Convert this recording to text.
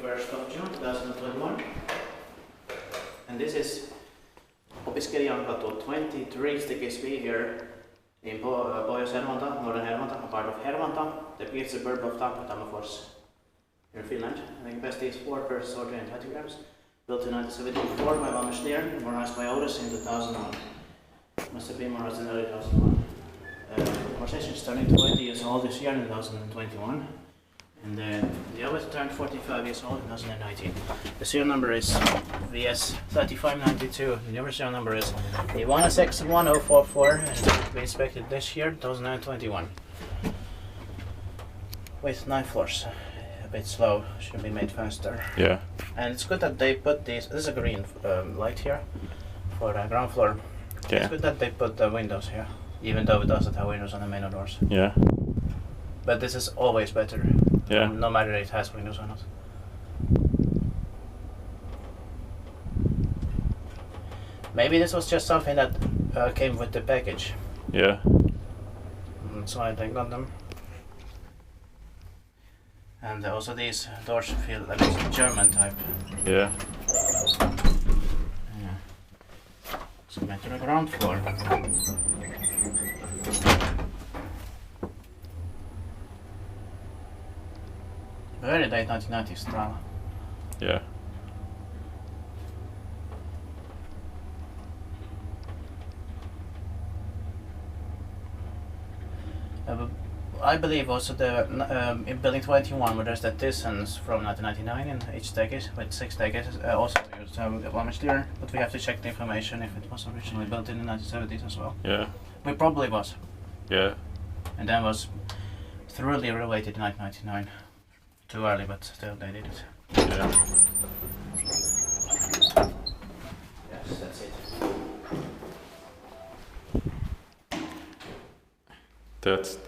21st of June 2021. And this is Opiskelijankatu 23 stickies we here in Hervanta, modern Hervanta, a part of Hervanta, the suburb of Tampere here in Finland. I think best is 4 per 320 grams. Built in 1974 by ValmetSchlieren, modernized by Otis in 2001. Must have been modernized in early 2001. Conversation is turning 20 years old this year in 2021. And the Otis turned 45 years old in 2019. The serial number is VS3592. The new serial number is E1061044 and we inspected this year, 2021. With 9 floors. A bit slow, should be made faster. Yeah. And it's good that they put this is a green light here for the ground floor. Yeah. It's good that they put the windows here, even though it doesn't have windows on the main doors. Yeah. But this is always better. Yeah. No matter if it has windows or not. Maybe this was just something that came with the package. Yeah. That's why they got them. And also these doors feel a bit German type. Yeah. Yeah. Let's go to the ground floor. Very late 1990s style. Yeah. I believe also the in building 21 where there's that distance from 1999 in each staircase with 6 staircases also used ValmetSchlieren, but we have to check the information if it was originally built in the 1970s as well. Yeah. It probably was. Yeah. And then was thoroughly renovated in 1999. Too early, but still they did it. Yeah. Yes, that's it. That's